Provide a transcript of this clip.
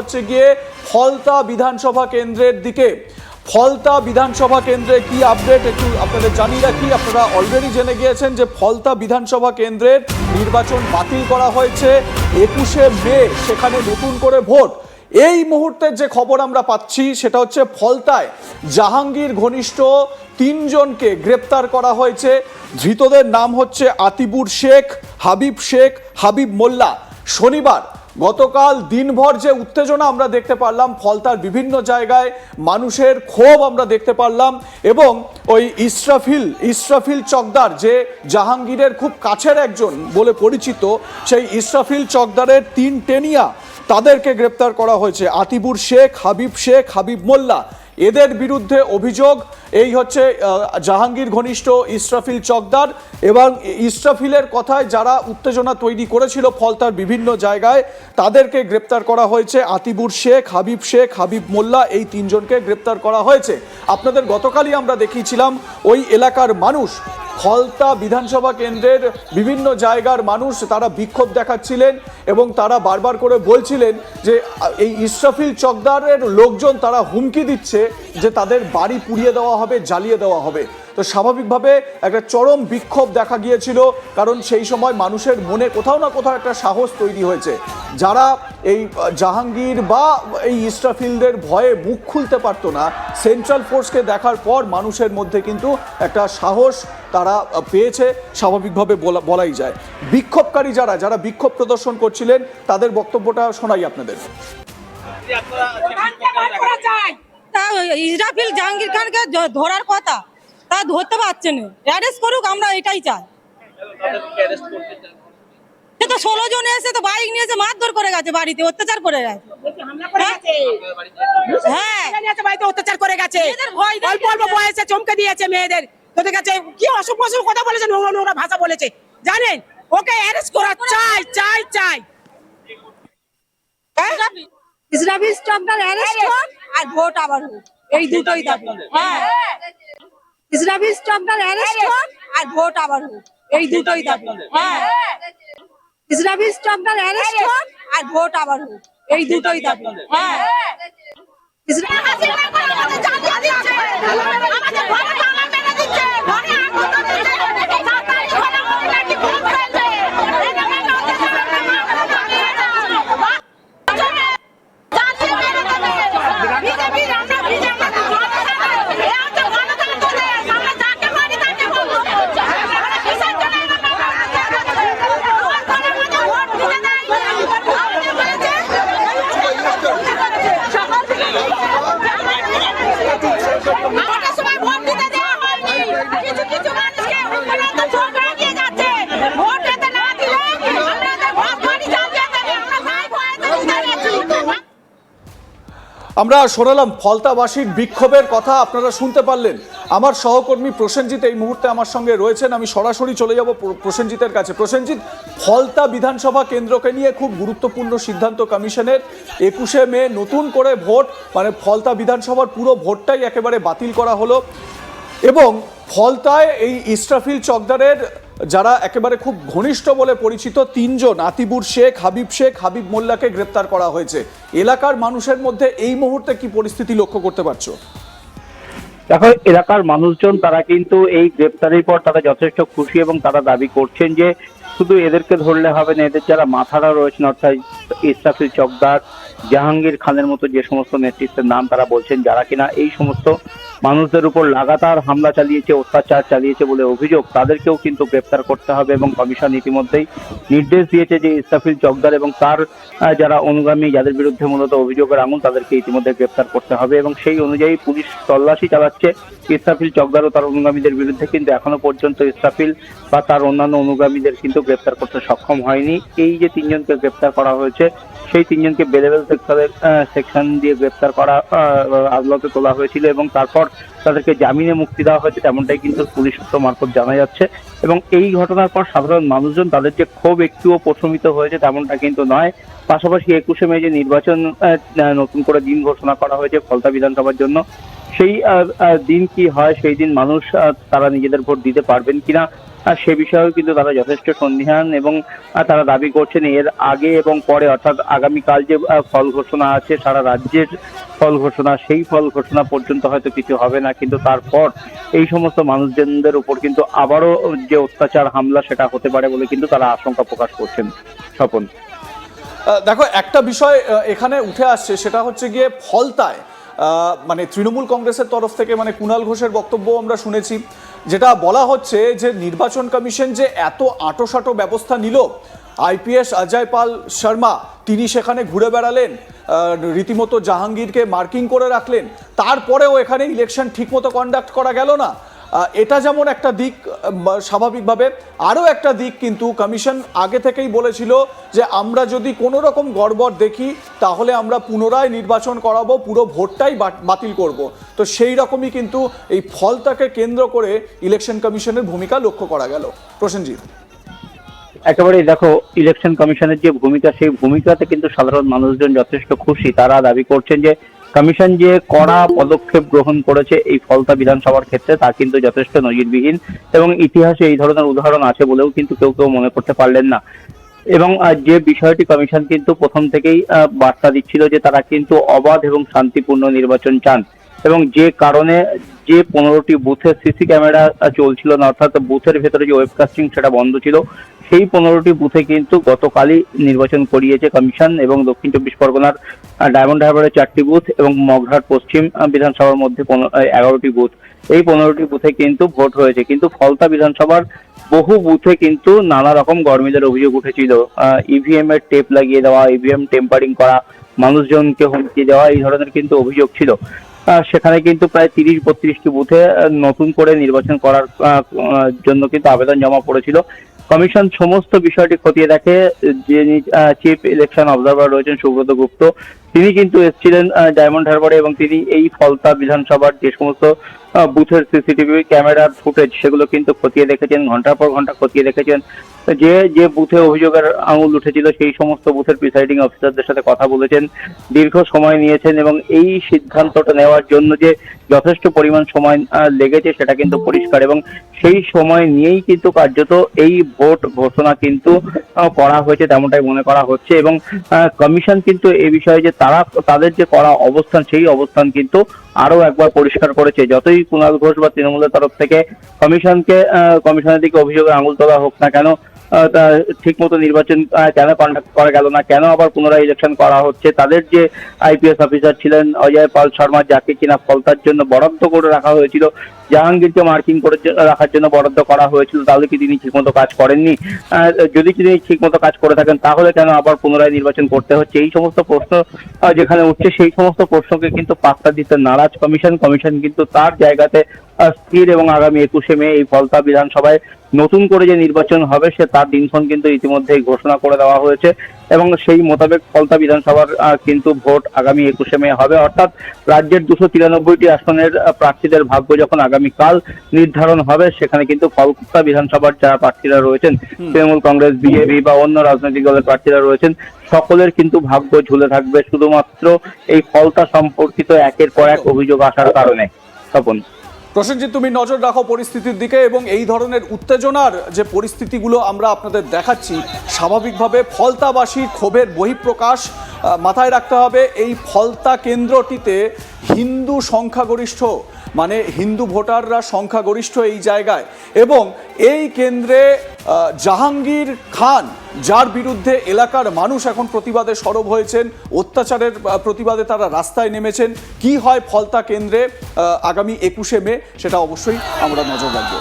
হচ্ছে গিয়ে ফলতা বিধানসভা কেন্দ্রের দিকে। ফলতা বিধানসভা কেন্দ্রে কি আপডেট একটু আপনাদের জানিয়ে রাখি। আপনারা অলরেডি জেনে গিয়েছেন যে ফলতা বিধানসভা কেন্দ্রের নির্বাচন বাতিল করা হয়েছে 21শে মে, সেখানে নতুন করে ভোট। এই মুহূর্তের যে খবর আমরা পাচ্ছি সেটা হচ্ছে ফলতায় জাহাঙ্গীর ঘনিষ্ঠ 3 জনকে গ্রেপ্তার করা হয়েছে। ধৃতদের নাম হচ্ছে আতিবুর শেখ, হাবিব মোল্লা। শনিবার গতকাল দিনভর যে উত্তেজনা আমরা দেখতে পারলাম, ফলতার বিভিন্ন জায়গায় মানুষের ক্ষোভ আমরা দেখতে পারলাম, এবং ওই ইসরাফিল চকদার, যে জাহাঙ্গীরের খুব কাছের একজন বলে পরিচিত, সেই ইসরাফিল চকদারের 3 টেনিয়া তাদেরকে গ্রেপ্তার করা হয়েছে। আতিবুর শেখ, হাবিব মোল্লা, এদের বিরুদ্ধে অভিযোগ এই হচ্ছে জাহাঙ্গীর ঘনিষ্ঠ ইসরাফিল চকদার এবং ইসরাফিলের কথায় যারা উত্তেজনা তৈরি করেছিল ফলতার বিভিন্ন জায়গায়, তাদেরকে গ্রেপ্তার করা হয়েছে। আতিবুর শেখ, হাবিব মোল্লা, এই 3 জনকে গ্রেপ্তার করা হয়েছে। আপনাদের গতকালই আমরা দেখিয়েছিলাম ওই এলাকার মানুষ, ফলতা বিধানসভা কেন্দ্রের বিভিন্ন জায়গার মানুষ, তারা বিক্ষোভ দেখাচ্ছিলেন এবং তারা বারবার করে বলছিলেন যে এই ইসরাফিল চকদারের লোকজন তারা হুমকি দিচ্ছে যে তাদের বাড়ি পুড়িয়ে দেওয়া হবে, জ্বালিয়ে দেওয়া হবে। তো স্বাভাবিকভাবে একটা চরম বিক্ষোভ দেখা গিয়েছিল, কারণ সেই সময় মানুষের মনে কোথাও না কোথাও একটা সাহস তৈরি হয়েছে। যারা এই জাহাঙ্গীর বা এই ইসরাফিলদের ভয়ে মুখ খুলতে পারতো না, সেন্ট্রাল ফোর্সকে দেখার পর মানুষের মধ্যে কিন্তু একটা সাহস তারা পেয়েছে, স্বাভাবিকভাবে বলাই যায়। বিক্ষোভকারী যারা বিক্ষোভ প্রদর্শন করছিলেন তাদের বক্তব্যটা শোনাই আপনাদের। ইসরাফিল জাহাঙ্গীর খানকে ধরার কথা, তা ধরতে পারছে না, অ্যারেস্ট করুক, আমরা এটাই চাই। সে তো 16 জন এসে তো বাইক নিয়ে এসে মারধর করে গেছে, বাড়িতে অত্যাচার করে গেছে। হ্যাঁ, বাড়িতে অত্যাচার করে গেছে, অল্প অল্প বয়সে চমকে দিয়েছে মেয়েদের। তোদের কাছে কি অসুখ অসুখ কথা বলেছে, নোংরা নোংরা ভাষা বলেছে, জানেন? ওকে অ্যারেস্ট করা চাই চাই চাই। ইসরাফিল চকদার অ্যারেস্ট হোক আর ভোট আবার হোক, এই দুটোই দাবি। হ্যাঁ, ইসরাফিল চকদার অ্যারেস্ট হোক আর ভোট আবার হোক, এই দুটোই দাবি। হ্যাঁ, ইসরাফিল চকদার অ্যারেস্ট হোক আর ভোট আবার হোক, এই দুটোই দাবি। হ্যাঁ, আমরা শোনালাম ফলতাবাসীর বিক্ষোভের কথা, আপনারা শুনতে পারলেন। আমার সহকর্মী প্রসেনজিৎ এই মুহূর্তে আমার সঙ্গে রয়েছেন, আমি সরাসরি চলে যাব প্রসেনজিতের কাছে। প্রসেনজিৎ, ফলতা বিধানসভা কেন্দ্রকে নিয়ে খুব গুরুত্বপূর্ণ সিদ্ধান্ত কমিশনের। 21শে মে নতুন করে ভোট, মানে ফলতা বিধানসভার পুরো ভোটটাই একেবারে বাতিল করা হলো, এবং ফলতায় এই ইসরাফিল চকদারের যারা একেবারে খুব ঘনিষ্ঠ বলে পরিচিত 3 জন, আতিবুর শেখ, হাবিব মোল্লাকে গ্রেপ্তার করা হয়েছে। এলাকার মানুষের মধ্যে এই মুহূর্তে কি পরিস্থিতি লক্ষ্য করতে পারছো? দেখো, এলাকার মানুষজন তারা কিন্তু এই গ্রেপ্তারির পর তারা যথেষ্ট খুশি এবং তারা দাবি করছেন যে শুধু এদেরকে ধরলে হবে না, এদের যারা মাথারা রয়েছেন অর্থাৎ ইসরাফিল চকদার, জাহাঙ্গীর খানের মতো যে সমস্ত নেতৃত্বের নাম তারা বলছেন, যারা কিনা এই সমস্ত মানুষদের উপর লাগাতার হামলা চালিয়েছে, অত্যাচার চালিয়েছে বলে অভিযোগ, তাদেরকেও কিন্তু গ্রেপ্তার করতে হবে। এবং কমিশন ইতিমধ্যেই নির্দেশ দিয়েছে যে ইসরাফিল চকদার এবং তার যারা অনুগামী, যাদের বিরুদ্ধে মূলত অভিযোগের আঙুল, তাদেরকে ইতিমধ্যে গ্রেপ্তার করতে হবে। এবং সেই অনুযায়ী পুলিশ তল্লাশি চালাচ্ছে ইসরাফিল চকদার ও তার অনুগামীদের বিরুদ্ধে, কিন্তু এখনো পর্যন্ত ইসরাফিল বা তার অন্যান্য অনুগামীদের কিন্তু গ্রেপ্তার করতে সক্ষম হয়নি। এই যে 3 জনকে গ্রেপ্তার করা হয়েছে, সেই 3 জনকে বেলেবেল সেকশন দিয়ে গ্রেপ্তার করা আদালতে তোলা হয়েছিল এবং তারপর তাদেরকে জামিনে মুক্তি দেওয়া হয়েছে, তেমনটাই কিন্তু পুলিশ সূত্র মারফত জানা যাচ্ছে। এবং এই ঘটনার পর সাধারণ মানুষজন তাদের যে ক্ষোভ একটুও প্রশমিত হয়েছে তেমনটা কিন্তু নয়। পাশাপাশি 21শে মে যে নির্বাচন নতুন করে দিন ঘোষণা করা হয়েছে ফলতা বিধানসভার জন্য, সেই দিন কি হয়, সেই দিন মানুষ তারা নিজেদের ভোট দিতে পারবেন কিনা সে বিষয়েও কিন্তু তারা যথেষ্ট সন্দিহান এবং তারা দাবি করছেন এর আগে এবং পরে, অর্থাৎ আগামীকাল যে ফল ঘোষণা আছে সারা রাজ্যের ফল ঘোষণা, সেই ফল ঘোষণা পর্যন্ত হয়তো কিছু হবে না, কিন্তু তারপর এই সমস্ত মানুষজনদের উপর কিন্তু আবারও যে অত্যাচার হামলা সেটা হতে পারে বলে কিন্তু তারা আশঙ্কা প্রকাশ করছেন। স্বপন, দেখো একটা বিষয় এখানে উঠে আসছে, সেটা হচ্ছে গিয়ে ফলতায় মানে তৃণমূল কংগ্রেসের তরফ থেকে মানে কুণাল ঘোষের বক্তব্য আমরা শুনেছি, যেটা বলা হচ্ছে যে নির্বাচন কমিশন যে এত আঁটোসাঁটো ব্যবস্থা নিল, আইপিএস অজয় পাল শর্মা তিনি সেখানে ঘুরে বেড়ালেন, রীতিমতো জাহাঙ্গীরকে মার্কিং করে রাখলেন, তারপরেও এখানে ইলেকশন ঠিকমতো কন্ডাক্ট করা গেল না। এটা যেমন একটা দিক স্বাভাবিকভাবে, আরও একটা দিক কিন্তু কমিশন আগে থেকেই বলেছিল যে আমরা যদি কোনো রকম গড়বড় দেখি তাহলে আমরা পুনরায় নির্বাচন করাবো, পুরো ভোটটাই বাতিল করব। তো সেই রকমই কিন্তু এই ফলতাকে কেন্দ্র করে ইলেকশন কমিশনের ভূমিকা লক্ষ্য করা গেল। প্রসেনজিৎ, একেবারেই দেখো ইলেকশন কমিশনের যে ভূমিকা, সেই ভূমিকাতে কিন্তু সাধারণ মানুষজন যথেষ্ট খুশি। তারা দাবি করছেন যে কমিশন যে কড়া পদক্ষেপ গ্রহণ করেছে এই ফলতা বিধানসভার ক্ষেত্রে তা কিন্তু যথেষ্ট নজিরবিহীন এবং ইতিহাসে এই ধরনের উদাহরণ আছে বলেও কিন্তু কেউ কেউ মনে করতে পারলেন না। এবং যে বিষয়টি কমিশন কিন্তু প্রথম থেকেই বার্তা দিচ্ছিল যে তারা কিন্তু অবাধ এবং শান্তিপূর্ণ নির্বাচন চান, এবং যে কারণে যে 15টি বুথে সিসি ক্যামেরা চলছিল না, অর্থাৎ বুথের ভেতরে যে ওয়েবকাস্টিং সেটা বন্ধ ছিল, সেই 15টি বুথে কিন্তু গতকালই নির্বাচন করিয়েছে কমিশন। এবং দক্ষিণ 24 পরগনার ডায়মন্ড হারবারের 4টি বুথ এবং মগরাহাট পশ্চিম বিধানসভার মধ্যে 11টি বুথ, এই 15টি বুথে কিন্তু ভোট হয়েছে। কিন্তু ফলতা বিধানসভার বহু বুথে কিন্তু নানা রকম গরমিলের অভিযোগ উঠেছিল, ইভিএম এর টেপ লাগিয়ে দেওয়া, ইভিএম টেম্পারিং করা, মানুষজনকে হুমকি দেওয়া, এই ধরনের কিন্তু অভিযোগ ছিল। সেখানে কিন্তু প্রায় 30-32টি বুথে নতুন করে নির্বাচন করার জন্য কিন্তু আবেদন জমা পড়েছিল। কমিশন সমস্ত বিষয়টি খতিয়ে দেখে। যিনি চিফ ইলেকশন অবজারভার রয়েছেন সুব্রত গুপ্ত, তিনি কিন্তু এসেছিলেন ডায়মন্ড হারবারে এবং তিনি এই ফলতা বিধানসভার যে সমস্ত বুথের সিসিটিভি ক্যামেরার ফুটেজ সেগুলো কিন্তু খতিয়ে দেখেছেন, ঘন্টার পর ঘন্টা খতিয়ে দেখেছেন। যে যে বুথে অভিযোগের আঙুল উঠেছিল সেই সমস্ত বুথের প্রিসাইডিং অফিসারদের সাথে কথা বলেছেন, দীর্ঘ সময় নিয়েছেন এবং এই সিদ্ধান্তটা নেওয়ার জন্য যে যথেষ্ট পরিমাণ সময় লেগেছে সেটা কিন্তু পরিষ্কার। এবং সেই সময় নিয়েই কিন্তু কার্যত এই ভোট ঘোষণা কিন্তু করা হয়েছে তেমনটাই মনে করা হচ্ছে। এবং কমিশন কিন্তু এই বিষয়ে যে তাদের যে করা অবস্থান, সেই অবস্থান কিন্তু আরো একবার পরিষ্কার করেছে। যতই কুণাল ঘোষ বা তৃণমূলের তরফ থেকে কমিশনের দিকে অভিযোগের আঙুল তোলা হোক না কেন, ঠিক মতো নির্বাচন কেন কন্ডাক্ট করা গেল না, কেন আবার পুনরায় ইলেকশন করা হচ্ছে, তাদের যে আইপিএস অফিসার ছিলেন অজয় পাল শর্মা, যাকে কিনা ফলতার জন্য বরাদ্দ করে রাখা হয়েছিল, জাহাঙ্গীরকে মার্কিং করে রাখার জন্য বরাদ্দ করা হয়েছিল, তাহলে কি তিনি ঠিকমতো কাজ করেননি? যদি তিনি ঠিকমতো কাজ করে থাকেন তাহলে কেন আবার পুনরায় নির্বাচন করতে হচ্ছে? এই সমস্ত প্রশ্ন যেখানে উঠছে সেই সমস্ত প্রশ্নকে কিন্তু পাত্তা দিতে নারাজ কমিশন কিন্তু তার জায়গাতে স্থির এবং আগামী 21শে মে এই ফলতা বিধানসভায় নতুন করে যে নির্বাচন হবে সে তার দিনক্ষণ কিন্তু ইতিমধ্যেই ঘোষণা করে দেওয়া হয়েছে এবং সেই মোতাবেক ফলতা বিধানসভার কিন্তু ভোট আগামী 21শে মে হবে। অর্থাৎ রাজ্যের 293টি আসনের প্রার্থীদের ভাগ্য যখন আগামীকাল নির্ধারণ হবে, সেখানে কিন্তু ফলতা বিধানসভার যারা প্রার্থীরা রয়েছেন, তৃণমূল কংগ্রেস, বিজেপি বা অন্য রাজনৈতিক দলের প্রার্থীরা রয়েছেন, সকলের কিন্তু ভাগ্য ঝুলে থাকবে শুধুমাত্র এই ফলতা সম্পর্কিত একের পর এক অভিযোগ আসার কারণে। তপন, প্রসেনজিৎ, তুমি নজর রাখো পরিস্থিতির দিকে এবং এই ধরনের উত্তেজনার যে পরিস্থিতিগুলো আমরা আপনাদের দেখাচ্ছি, স্বাভাবিকভাবে ফলতাবাসীর ক্ষোভের বহিঃপ্রকাশ মাথায় রাখতে হবে। এই ফলতা কেন্দ্রটিতে হিন্দু সংখ্যাগরিষ্ঠ, মানে হিন্দু ভোটাররা সংখ্যাগরিষ্ঠ এই জায়গায়, এবং এই কেন্দ্রে জাহাঙ্গীর খান, যার বিরুদ্ধে এলাকার মানুষ এখন প্রতিবাদে সরব হয়েছেন, অত্যাচারের প্রতিবাদে তারা রাস্তায় নেমেছেন। কি হয় ফলতা কেন্দ্রে আগামী 21শে মে, সেটা অবশ্যই আমরা নজর রাখবো।